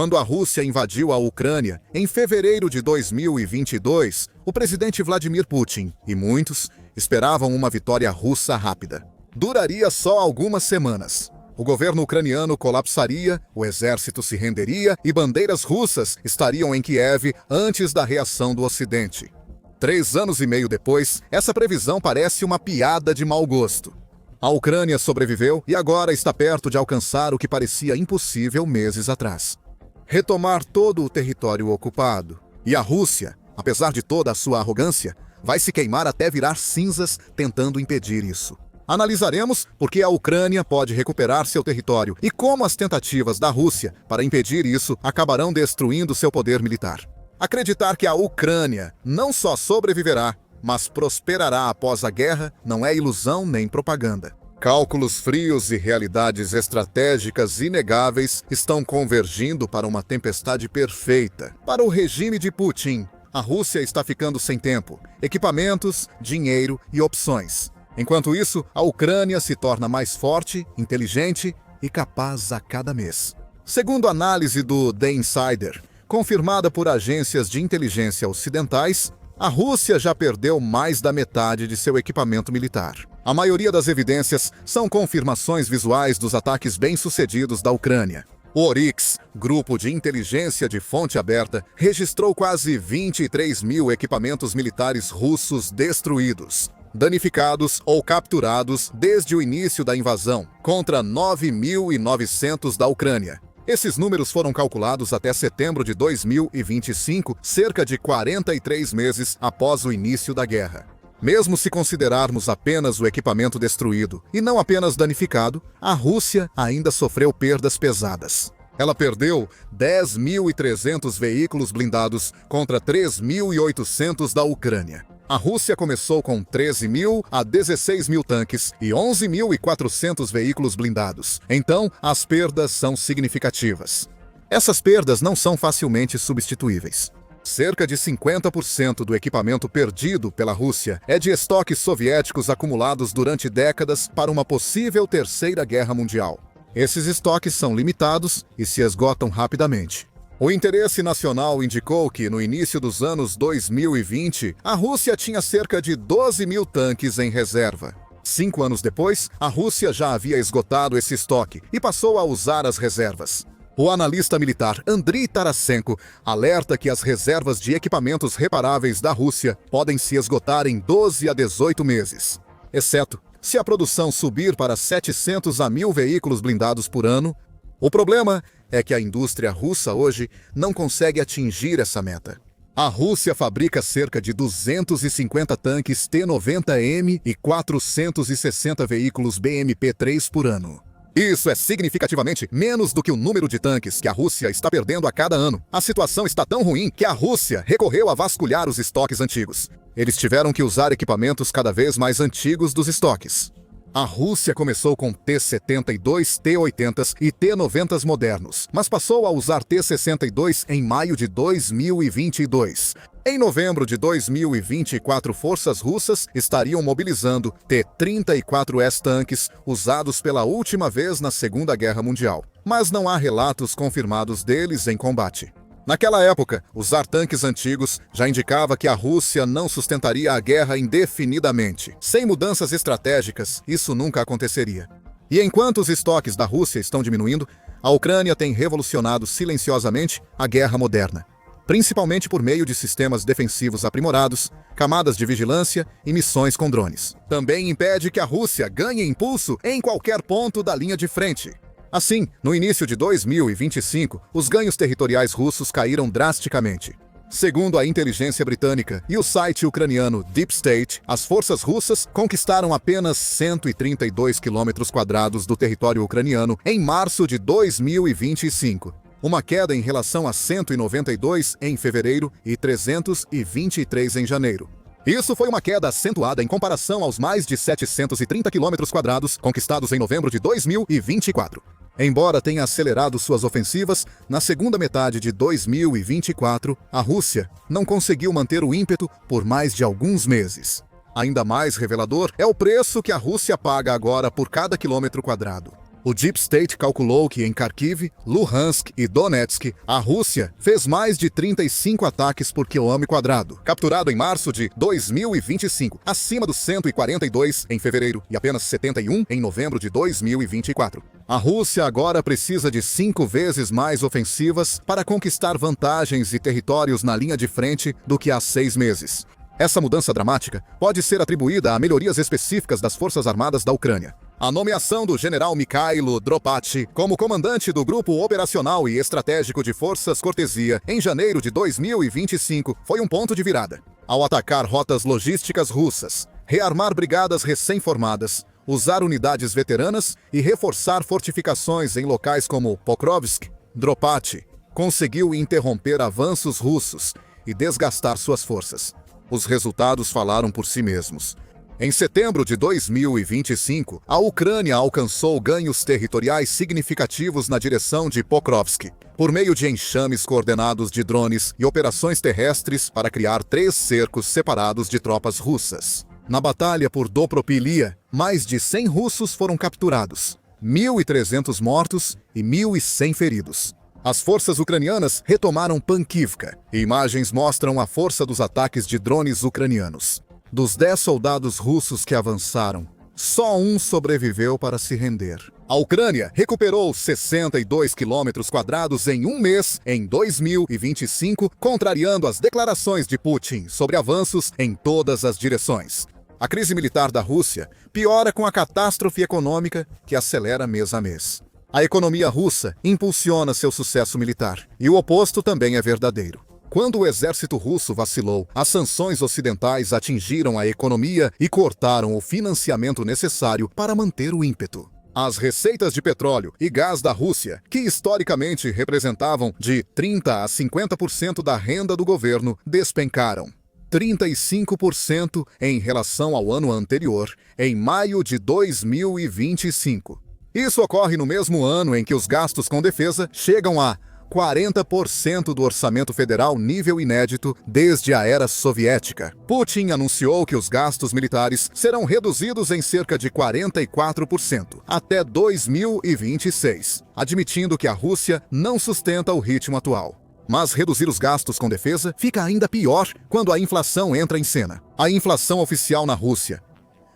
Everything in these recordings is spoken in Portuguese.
Quando a Rússia invadiu a Ucrânia, em fevereiro de 2022, o presidente Vladimir Putin e muitos esperavam uma vitória russa rápida. Duraria só algumas semanas. O governo ucraniano colapsaria, o exército se renderia e bandeiras russas estariam em Kiev antes da reação do Ocidente. 3 anos e meio depois, essa previsão parece uma piada de mau gosto. A Ucrânia sobreviveu e agora está perto de alcançar o que parecia impossível meses atrás: retomar todo o território ocupado. E a Rússia, apesar de toda a sua arrogância, vai se queimar até virar cinzas tentando impedir isso. Analisaremos por que a Ucrânia pode recuperar seu território e como as tentativas da Rússia para impedir isso acabarão destruindo seu poder militar. Acreditar que a Ucrânia não só sobreviverá, mas prosperará após a guerra não é ilusão nem propaganda. Cálculos frios e realidades estratégicas inegáveis estão convergindo para uma tempestade perfeita. Para o regime de Putin, a Rússia está ficando sem tempo, equipamentos, dinheiro e opções. Enquanto isso, a Ucrânia se torna mais forte, inteligente e capaz a cada mês. Segundo a análise do The Insider, confirmada por agências de inteligência ocidentais, a Rússia já perdeu mais da metade de seu equipamento militar. A maioria das evidências são confirmações visuais dos ataques bem-sucedidos da Ucrânia. O Oryx, grupo de inteligência de fonte aberta, registrou quase 23 mil equipamentos militares russos destruídos, danificados ou capturados desde o início da invasão, contra 9.900 da Ucrânia. Esses números foram calculados até setembro de 2025, cerca de 43 meses após o início da guerra. Mesmo se considerarmos apenas o equipamento destruído e não apenas danificado, a Rússia ainda sofreu perdas pesadas. Ela perdeu 10.300 veículos blindados contra 3.800 da Ucrânia. A Rússia começou com 13.000 a 16.000 tanques e 11.400 veículos blindados. Então, as perdas são significativas. Essas perdas não são facilmente substituíveis. Cerca de 50% do equipamento perdido pela Rússia é de estoques soviéticos acumulados durante décadas para uma possível Terceira Guerra Mundial. Esses estoques são limitados e se esgotam rapidamente. O interesse nacional indicou que, no início dos anos 2020, a Rússia tinha cerca de 12.000 tanques em reserva. 5 anos depois, a Rússia já havia esgotado esse estoque e passou a usar as reservas. O analista militar Andriy Tarasenko alerta que as reservas de equipamentos reparáveis da Rússia podem se esgotar em 12 a 18 meses, exceto se a produção subir para 700 a 1.000 veículos blindados por ano. O problema é que a indústria russa hoje não consegue atingir essa meta. A Rússia fabrica cerca de 250 tanques T-90M e 460 veículos BMP-3 por ano. Isso é significativamente menos do que o número de tanques que a Rússia está perdendo a cada ano. A situação está tão ruim que a Rússia recorreu a vasculhar os estoques antigos. Eles tiveram que usar equipamentos cada vez mais antigos dos estoques. A Rússia começou com T-72, T-80 e T-90 modernos, mas passou a usar T-62 em maio de 2022. Em novembro de 2024, forças russas estariam mobilizando T-34S tanques usados pela última vez na Segunda Guerra Mundial, mas não há relatos confirmados deles em combate. Naquela época, usar tanques antigos já indicava que a Rússia não sustentaria a guerra indefinidamente. Sem mudanças estratégicas, isso nunca aconteceria. E enquanto os estoques da Rússia estão diminuindo, a Ucrânia tem revolucionado silenciosamente a guerra moderna, principalmente por meio de sistemas defensivos aprimorados, camadas de vigilância e missões com drones. Também impede que a Rússia ganhe impulso em qualquer ponto da linha de frente. Assim, no início de 2025, os ganhos territoriais russos caíram drasticamente. Segundo a inteligência britânica e o site ucraniano Deep State, as forças russas conquistaram apenas 132 km² do território ucraniano em março de 2025. Uma queda em relação a 192 em fevereiro e 323 em janeiro. Isso foi uma queda acentuada em comparação aos mais de 730 km² conquistados em novembro de 2024. Embora tenha acelerado suas ofensivas, na segunda metade de 2024, a Rússia não conseguiu manter o ímpeto por mais de alguns meses. Ainda mais revelador é o preço que a Rússia paga agora por cada quilômetro quadrado. O Deep State calculou que em Kharkiv, Luhansk e Donetsk, a Rússia fez mais de 35 ataques por quilômetro quadrado, capturado em março de 2025, acima dos 142 em fevereiro e apenas 71 em novembro de 2024. A Rússia agora precisa de 5 vezes mais ofensivas para conquistar vantagens e territórios na linha de frente do que há 6 meses. Essa mudança dramática pode ser atribuída a melhorias específicas das Forças Armadas da Ucrânia. A nomeação do general Mikhailo Dropati como comandante do Grupo Operacional e Estratégico de Forças Cortesia em janeiro de 2025 foi um ponto de virada. Ao atacar rotas logísticas russas, rearmar brigadas recém-formadas, usar unidades veteranas e reforçar fortificações em locais como Pokrovsk, Dropati conseguiu interromper avanços russos e desgastar suas forças. Os resultados falaram por si mesmos. Em setembro de 2025, a Ucrânia alcançou ganhos territoriais significativos na direção de Pokrovsk, por meio de enxames coordenados de drones e operações terrestres para criar 3 cercos separados de tropas russas. Na batalha por Dobropilia, mais de 100 russos foram capturados, 1.300 mortos e 1.100 feridos. As forças ucranianas retomaram Pankivka, e imagens mostram a força dos ataques de drones ucranianos. Dos 10 soldados russos que avançaram, só um sobreviveu para se render. A Ucrânia recuperou 62 quilômetros quadrados em um mês em 2025, contrariando as declarações de Putin sobre avanços em todas as direções. A crise militar da Rússia piora com a catástrofe econômica que acelera mês a mês. A economia russa impulsiona seu sucesso militar, e o oposto também é verdadeiro. Quando o exército russo vacilou, as sanções ocidentais atingiram a economia e cortaram o financiamento necessário para manter o ímpeto. As receitas de petróleo e gás da Rússia, que historicamente representavam de 30% a 50% da renda do governo, despencaram. 35% em relação ao ano anterior, em maio de 2025. Isso ocorre no mesmo ano em que os gastos com defesa chegam a 40% do orçamento federal, nível inédito desde a era soviética. Putin anunciou que os gastos militares serão reduzidos em cerca de 44% até 2026, admitindo que a Rússia não sustenta o ritmo atual. Mas reduzir os gastos com defesa fica ainda pior quando a inflação entra em cena. A inflação oficial na Rússia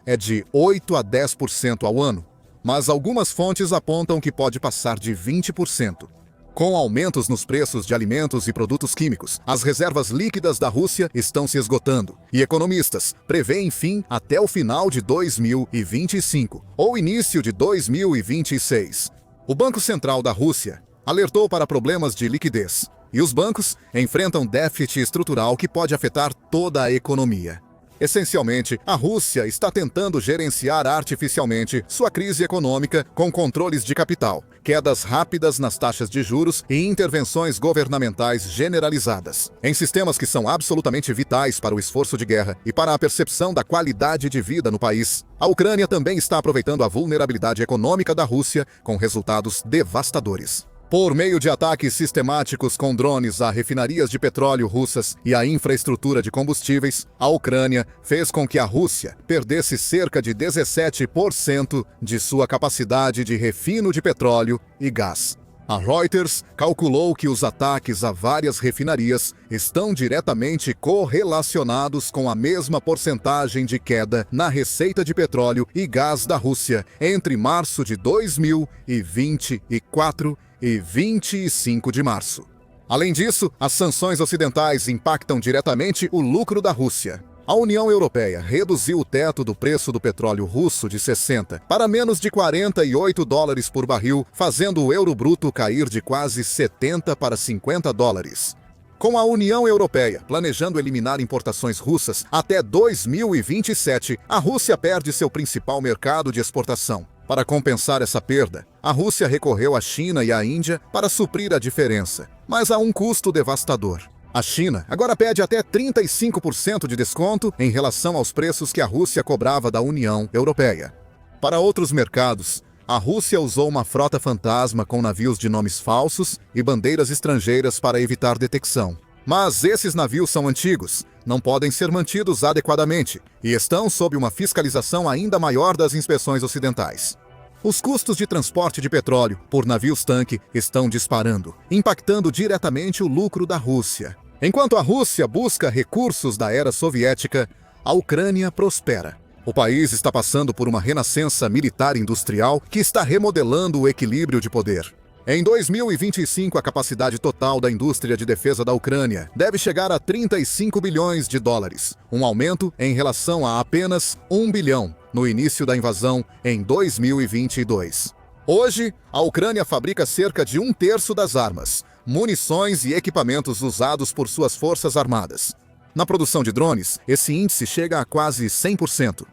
é de 8 a 10% ao ano, mas algumas fontes apontam que pode passar de 20%. Com aumentos nos preços de alimentos e produtos químicos, as reservas líquidas da Rússia estão se esgotando, e economistas prevêem fim até o final de 2025 ou início de 2026. O Banco Central da Rússia alertou para problemas de liquidez, e os bancos enfrentam déficit estrutural que pode afetar toda a economia. Essencialmente, a Rússia está tentando gerenciar artificialmente sua crise econômica com controles de capital, quedas rápidas nas taxas de juros e intervenções governamentais generalizadas, em sistemas que são absolutamente vitais para o esforço de guerra e para a percepção da qualidade de vida no país. A Ucrânia também está aproveitando a vulnerabilidade econômica da Rússia com resultados devastadores. Por meio de ataques sistemáticos com drones a refinarias de petróleo russas e a infraestrutura de combustíveis, a Ucrânia fez com que a Rússia perdesse cerca de 17% de sua capacidade de refino de petróleo e gás. A Reuters calculou que os ataques a várias refinarias estão diretamente correlacionados com a mesma porcentagem de queda na receita de petróleo e gás da Rússia entre março de 2024 e 25 de março. Além disso, as sanções ocidentais impactam diretamente o lucro da Rússia. A União Europeia reduziu o teto do preço do petróleo russo de 60 para menos de 48 dólares por barril, fazendo o euro bruto cair de quase 70 para 50 dólares. Com a União Europeia planejando eliminar importações russas até 2027, a Rússia perde seu principal mercado de exportação. Para compensar essa perda, a Rússia recorreu à China e à Índia para suprir a diferença, mas a um custo devastador. A China agora pede até 35% de desconto em relação aos preços que a Rússia cobrava da União Europeia. Para outros mercados, a Rússia usou uma frota fantasma com navios de nomes falsos e bandeiras estrangeiras para evitar detecção. Mas esses navios são antigos, não podem ser mantidos adequadamente e estão sob uma fiscalização ainda maior das inspeções ocidentais. Os custos de transporte de petróleo por navios-tanque estão disparando, impactando diretamente o lucro da Rússia. Enquanto a Rússia busca recursos da era soviética, a Ucrânia prospera. O país está passando por uma renascença militar industrial que está remodelando o equilíbrio de poder. Em 2025, a capacidade total da indústria de defesa da Ucrânia deve chegar a 35 bilhões de dólares, um aumento em relação a apenas 1 bilhão no início da invasão em 2022. Hoje, a Ucrânia fabrica cerca de 1/3 das armas, munições e equipamentos usados por suas forças armadas. Na produção de drones, esse índice chega a quase 100%.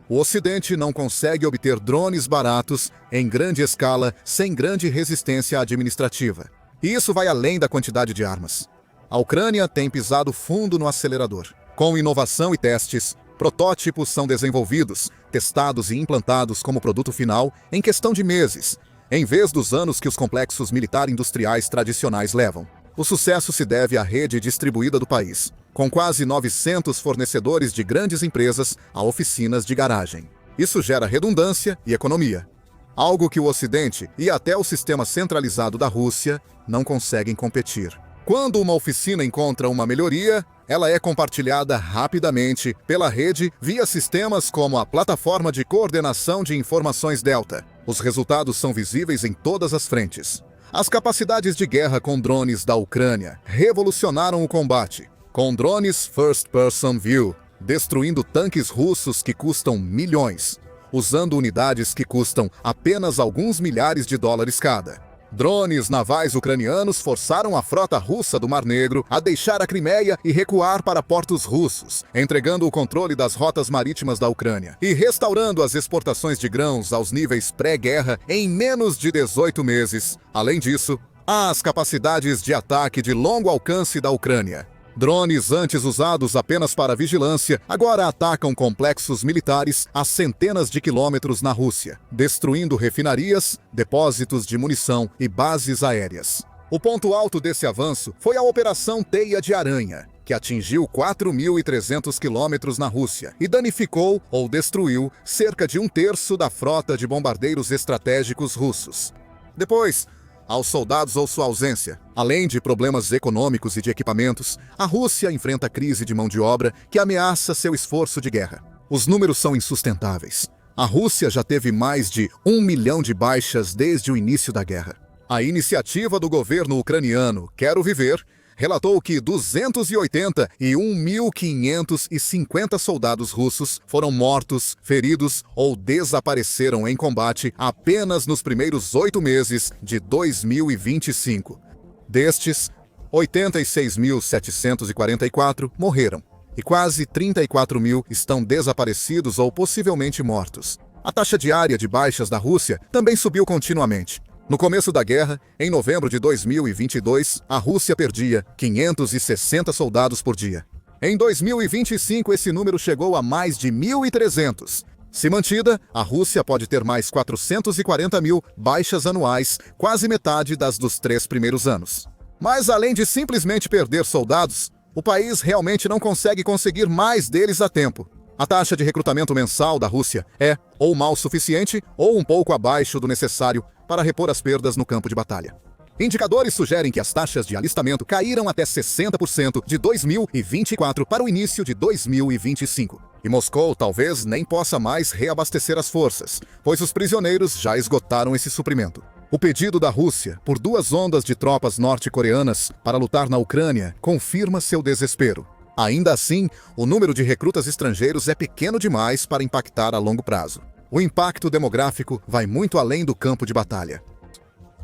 O Ocidente não consegue obter drones baratos em grande escala sem grande resistência administrativa. E isso vai além da quantidade de armas. A Ucrânia tem pisado fundo no acelerador. Com inovação e testes, protótipos são desenvolvidos, testados e implantados como produto final em questão de meses, em vez dos anos que os complexos militar-industriais tradicionais levam. O sucesso se deve à rede distribuída do país, com quase 900 fornecedores de grandes empresas a oficinas de garagem. Isso gera redundância e economia, algo que o Ocidente e até o sistema centralizado da Rússia não conseguem competir. Quando uma oficina encontra uma melhoria, ela é compartilhada rapidamente pela rede via sistemas como a Plataforma de Coordenação de Informações Delta. Os resultados são visíveis em todas as frentes. As capacidades de guerra com drones da Ucrânia revolucionaram o combate, com drones First Person View, destruindo tanques russos que custam milhões, usando unidades que custam apenas alguns milhares de dólares cada. Drones navais ucranianos forçaram a frota russa do Mar Negro a deixar a Crimeia e recuar para portos russos, entregando o controle das rotas marítimas da Ucrânia e restaurando as exportações de grãos aos níveis pré-guerra em menos de 18 meses. Além disso, há as capacidades de ataque de longo alcance da Ucrânia. Drones antes usados apenas para vigilância agora atacam complexos militares a centenas de quilômetros na Rússia, destruindo refinarias, depósitos de munição e bases aéreas. O ponto alto desse avanço foi a Operação Teia de Aranha, que atingiu 4.300 quilômetros na Rússia e danificou ou destruiu cerca de 1/3 da frota de bombardeiros estratégicos russos. Depois, aos soldados ou sua ausência. Além de problemas econômicos e de equipamentos, a Rússia enfrenta crise de mão de obra que ameaça seu esforço de guerra. Os números são insustentáveis. A Rússia já teve mais de 1 milhão de baixas desde o início da guerra. A iniciativa do governo ucraniano Quero Viver relatou que 281.550 soldados russos foram mortos, feridos ou desapareceram em combate apenas nos primeiros 8 meses de 2025. Destes, 86.744 morreram e quase 34 mil estão desaparecidos ou possivelmente mortos. A taxa diária de baixas da Rússia também subiu continuamente. No começo da guerra, em novembro de 2022, a Rússia perdia 560 soldados por dia. Em 2025, esse número chegou a mais de 1.300. Se mantida, a Rússia pode ter mais 440 mil baixas anuais, quase metade das dos 3 primeiros anos. Mas além de simplesmente perder soldados, o país realmente não conseguir mais deles a tempo. A taxa de recrutamento mensal da Rússia é ou mal suficiente ou um pouco abaixo do necessário para repor as perdas no campo de batalha. Indicadores sugerem que as taxas de alistamento caíram até 60% de 2024 para o início de 2025. E Moscou talvez nem possa mais reabastecer as forças, pois os prisioneiros já esgotaram esse suprimento. O pedido da Rússia por 2 ondas de tropas norte-coreanas para lutar na Ucrânia confirma seu desespero. Ainda assim, o número de recrutas estrangeiros é pequeno demais para impactar a longo prazo. O impacto demográfico vai muito além do campo de batalha.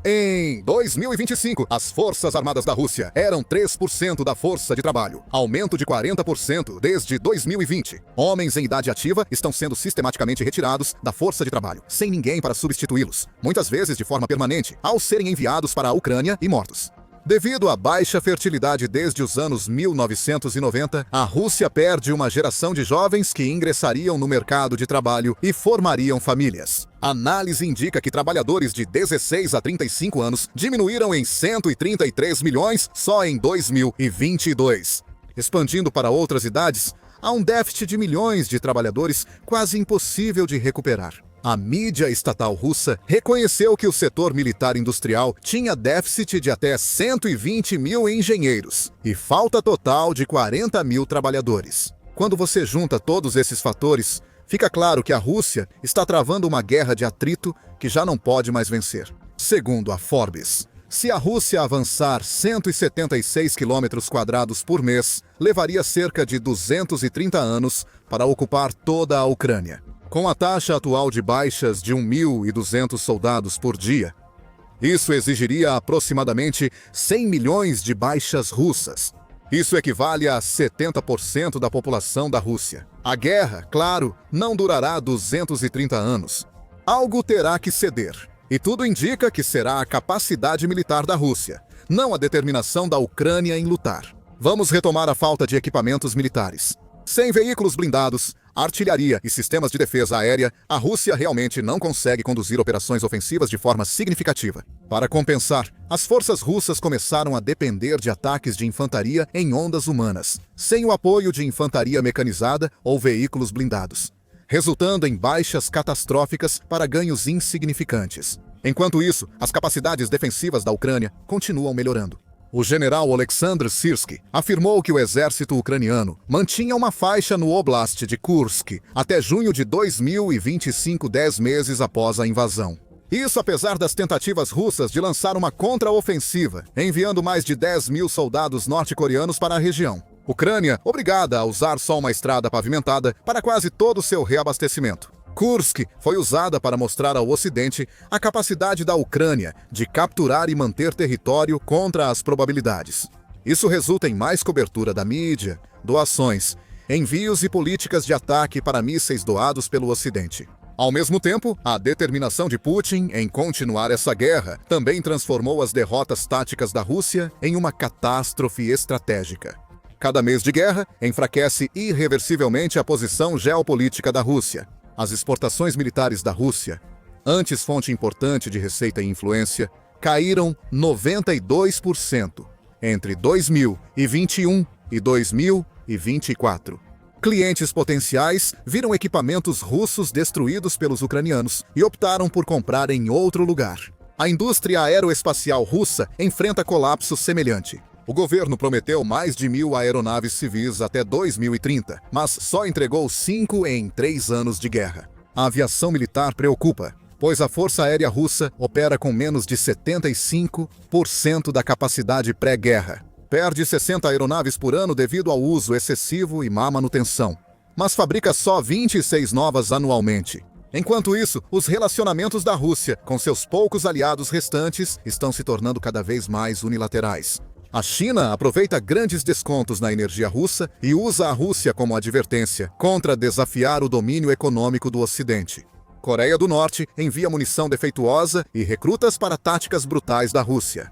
Em 2025, as Forças Armadas da Rússia eram 3% da força de trabalho, aumento de 40% desde 2020. Homens em idade ativa estão sendo sistematicamente retirados da força de trabalho, sem ninguém para substituí-los, muitas vezes de forma permanente, ao serem enviados para a Ucrânia e mortos. Devido à baixa fertilidade desde os anos 1990, a Rússia perde uma geração de jovens que ingressariam no mercado de trabalho e formariam famílias. A análise indica que trabalhadores de 16 a 35 anos diminuíram em 133 milhões só em 2022. Expandindo para outras idades, há um déficit de milhões de trabalhadores quase impossível de recuperar. A mídia estatal russa reconheceu que o setor militar industrial tinha déficit de até 120 mil engenheiros e falta total de 40 mil trabalhadores. Quando você junta todos esses fatores, fica claro que a Rússia está travando uma guerra de atrito que já não pode mais vencer. Segundo a Forbes, se a Rússia avançar 176 km² por mês, levaria cerca de 230 anos para ocupar toda a Ucrânia. Com a taxa atual de baixas de 1.200 soldados por dia, isso exigiria aproximadamente 100 milhões de baixas russas. Isso equivale a 70% da população da Rússia. A guerra, claro, não durará 230 anos. Algo terá que ceder. E tudo indica que será a capacidade militar da Rússia, não a determinação da Ucrânia em lutar. Vamos retomar a falta de equipamentos militares. Sem veículos blindados, artilharia e sistemas de defesa aérea, a Rússia realmente não consegue conduzir operações ofensivas de forma significativa. Para compensar, as forças russas começaram a depender de ataques de infantaria em ondas humanas, sem o apoio de infantaria mecanizada ou veículos blindados, resultando em baixas catastróficas para ganhos insignificantes. Enquanto isso, as capacidades defensivas da Ucrânia continuam melhorando. O general Oleksandr Syrskyi afirmou que o exército ucraniano mantinha uma faixa no Oblast de Kursk até junho de 2025, 10 meses após a invasão. Isso apesar das tentativas russas de lançar uma contraofensiva, enviando mais de 10 mil soldados norte-coreanos para a região. Ucrânia obrigada a usar só uma estrada pavimentada para quase todo o seu reabastecimento. Kursk foi usada para mostrar ao Ocidente a capacidade da Ucrânia de capturar e manter território contra as probabilidades. Isso resulta em mais cobertura da mídia, doações, envios e políticas de ataque para mísseis doados pelo Ocidente. Ao mesmo tempo, a determinação de Putin em continuar essa guerra também transformou as derrotas táticas da Rússia em uma catástrofe estratégica. Cada mês de guerra enfraquece irreversivelmente a posição geopolítica da Rússia. As exportações militares da Rússia, antes fonte importante de receita e influência, caíram 92% entre 2021 e 2024. Clientes potenciais viram equipamentos russos destruídos pelos ucranianos e optaram por comprar em outro lugar. A indústria aeroespacial russa enfrenta colapso semelhante. O governo prometeu mais de 1.000 aeronaves civis até 2030, mas só entregou 5 em 3 anos de guerra. A aviação militar preocupa, pois a Força Aérea Russa opera com menos de 75% da capacidade pré-guerra. Perde 60 aeronaves por ano devido ao uso excessivo e má manutenção, mas fabrica só 26 novas anualmente. Enquanto isso, os relacionamentos da Rússia com seus poucos aliados restantes estão se tornando cada vez mais unilaterais. A China aproveita grandes descontos na energia russa e usa a Rússia como advertência contra desafiar o domínio econômico do Ocidente. Coreia do Norte envia munição defeituosa e recrutas para táticas brutais da Rússia.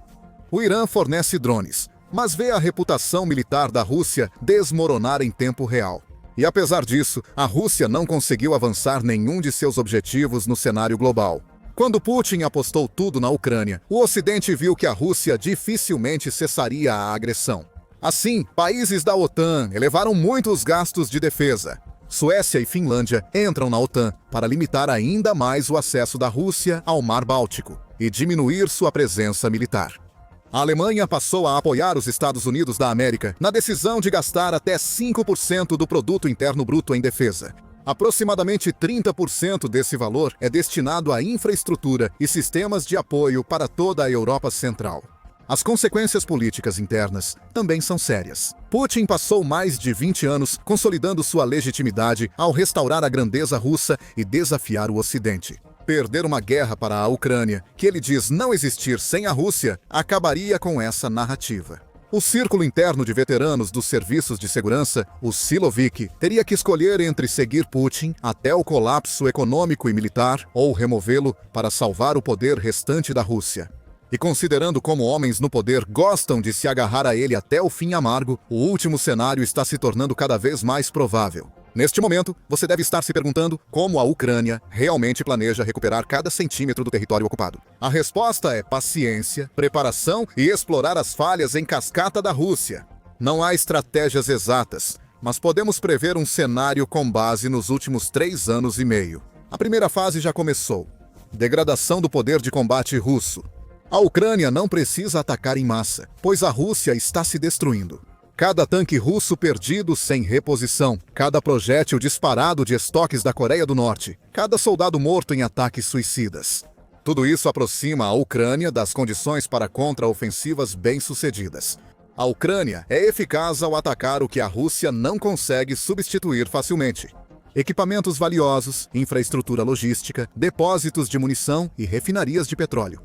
O Irã fornece drones, mas vê a reputação militar da Rússia desmoronar em tempo real. E apesar disso, a Rússia não conseguiu avançar nenhum de seus objetivos no cenário global. Quando Putin apostou tudo na Ucrânia, o Ocidente viu que a Rússia dificilmente cessaria a agressão. Assim, países da OTAN elevaram muito os gastos de defesa. Suécia e Finlândia entram na OTAN para limitar ainda mais o acesso da Rússia ao Mar Báltico e diminuir sua presença militar. A Alemanha passou a apoiar os Estados Unidos da América na decisão de gastar até 5% do produto interno bruto em defesa. Aproximadamente 30% desse valor é destinado à infraestrutura e sistemas de apoio para toda a Europa Central. As consequências políticas internas também são sérias. Putin passou mais de 20 anos consolidando sua legitimidade ao restaurar a grandeza russa e desafiar o Ocidente. Perder uma guerra para a Ucrânia, que ele diz não existir sem a Rússia, acabaria com essa narrativa. O círculo interno de veteranos dos serviços de segurança, o Siloviki, teria que escolher entre seguir Putin até o colapso econômico e militar ou removê-lo para salvar o poder restante da Rússia. E considerando como homens no poder gostam de se agarrar a ele até o fim amargo, o último cenário está se tornando cada vez mais provável. Neste momento, você deve estar se perguntando como a Ucrânia realmente planeja recuperar cada centímetro do território ocupado. A resposta é paciência, preparação e explorar as falhas em cascata da Rússia. Não há estratégias exatas, mas podemos prever um cenário com base nos últimos 3 anos e meio. A primeira fase já começou. Degradação do poder de combate russo. A Ucrânia não precisa atacar em massa, pois a Rússia está se destruindo. Cada tanque russo perdido sem reposição, cada projétil disparado de estoques da Coreia do Norte, cada soldado morto em ataques suicidas. Tudo isso aproxima a Ucrânia das condições para contra-ofensivas bem-sucedidas. A Ucrânia é eficaz ao atacar o que a Rússia não consegue substituir facilmente. Equipamentos valiosos, infraestrutura logística, depósitos de munição e refinarias de petróleo.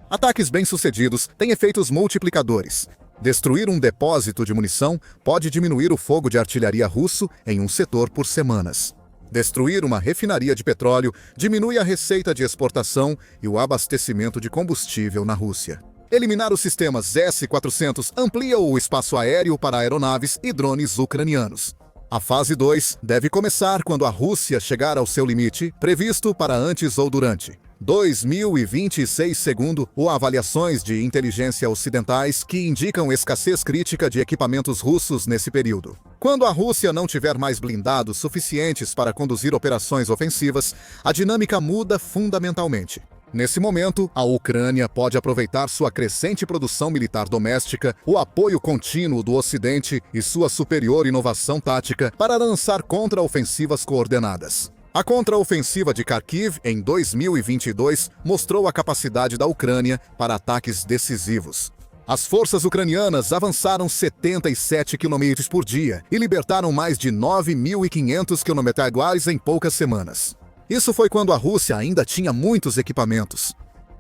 Ataques bem-sucedidos têm efeitos multiplicadores. Destruir um depósito de munição pode diminuir o fogo de artilharia russo em um setor por semanas. Destruir uma refinaria de petróleo diminui a receita de exportação e o abastecimento de combustível na Rússia. Eliminar os sistemas S-400 amplia o espaço aéreo para aeronaves e drones ucranianos. A fase 2 deve começar quando a Rússia chegar ao seu limite, previsto para antes ou durante 2026, segundo avaliações de inteligência ocidentais que indicam escassez crítica de equipamentos russos nesse período. Quando a Rússia não tiver mais blindados suficientes para conduzir operações ofensivas, a dinâmica muda fundamentalmente. Nesse momento, a Ucrânia pode aproveitar sua crescente produção militar doméstica, o apoio contínuo do Ocidente e sua superior inovação tática para lançar contra-ofensivas coordenadas. A contra-ofensiva de Kharkiv, em 2022, mostrou a capacidade da Ucrânia para ataques decisivos. As forças ucranianas avançaram 77 km por dia e libertaram mais de 9.500 km em poucas semanas. Isso foi quando a Rússia ainda tinha muitos equipamentos.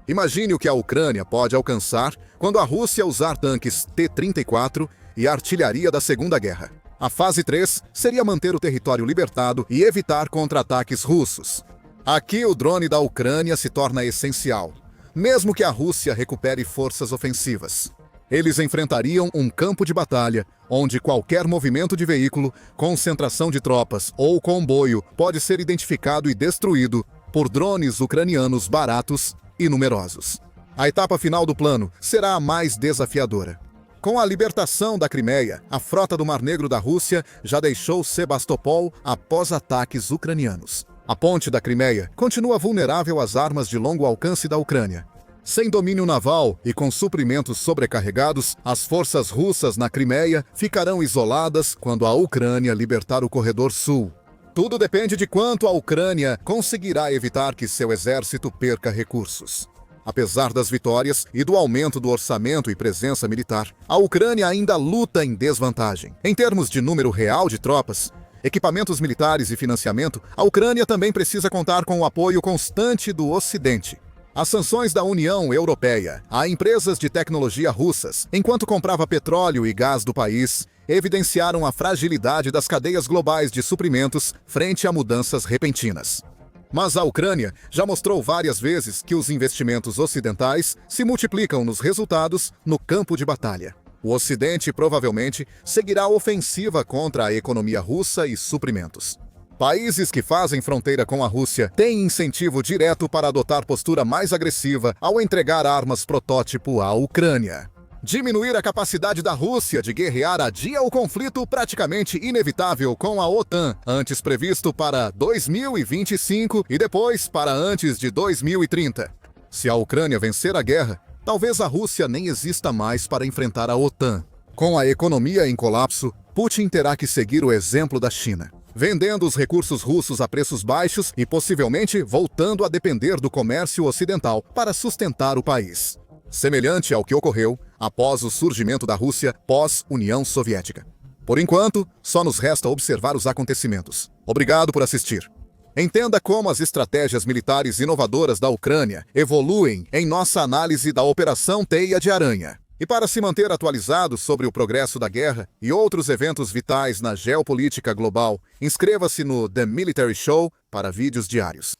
Imagine o que a Ucrânia pode alcançar quando a Rússia usar tanques T-34 e artilharia da Segunda Guerra. A fase 3 seria manter o território libertado e evitar contra-ataques russos. Aqui o drone da Ucrânia se torna essencial, mesmo que a Rússia recupere forças ofensivas. Eles enfrentariam um campo de batalha, onde qualquer movimento de veículo, concentração de tropas ou comboio pode ser identificado e destruído por drones ucranianos baratos e numerosos. A etapa final do plano será a mais desafiadora. Com a libertação da Crimeia, a frota do Mar Negro da Rússia já deixou Sebastopol após ataques ucranianos. A ponte da Crimeia continua vulnerável às armas de longo alcance da Ucrânia. Sem domínio naval e com suprimentos sobrecarregados, as forças russas na Crimeia ficarão isoladas quando a Ucrânia libertar o Corredor Sul. Tudo depende de quanto a Ucrânia conseguirá evitar que seu exército perca recursos. Apesar das vitórias e do aumento do orçamento e presença militar, a Ucrânia ainda luta em desvantagem. Em termos de número real de tropas, equipamentos militares e financiamento, a Ucrânia também precisa contar com o apoio constante do Ocidente. As sanções da União Europeia a empresas de tecnologia russas, enquanto comprava petróleo e gás do país, evidenciaram a fragilidade das cadeias globais de suprimentos frente a mudanças repentinas. Mas a Ucrânia já mostrou várias vezes que os investimentos ocidentais se multiplicam nos resultados no campo de batalha. O Ocidente provavelmente seguirá a ofensiva contra a economia russa e suprimentos. Países que fazem fronteira com a Rússia têm incentivo direto para adotar postura mais agressiva ao entregar armas protótipo à Ucrânia. Diminuir a capacidade da Rússia de guerrear adia o conflito praticamente inevitável com a OTAN, antes previsto para 2025 e depois para antes de 2030. Se a Ucrânia vencer a guerra, talvez a Rússia nem exista mais para enfrentar a OTAN. Com a economia em colapso, Putin terá que seguir o exemplo da China, vendendo os recursos russos a preços baixos e possivelmente voltando a depender do comércio ocidental para sustentar o país. Semelhante ao que ocorreu após o surgimento da Rússia pós-União Soviética. Por enquanto, só nos resta observar os acontecimentos. Obrigado por assistir. Entenda como as estratégias militares inovadoras da Ucrânia evoluem em nossa análise da Operação Teia de Aranha. E para se manter atualizado sobre o progresso da guerra e outros eventos vitais na geopolítica global, inscreva-se no The Military Show para vídeos diários.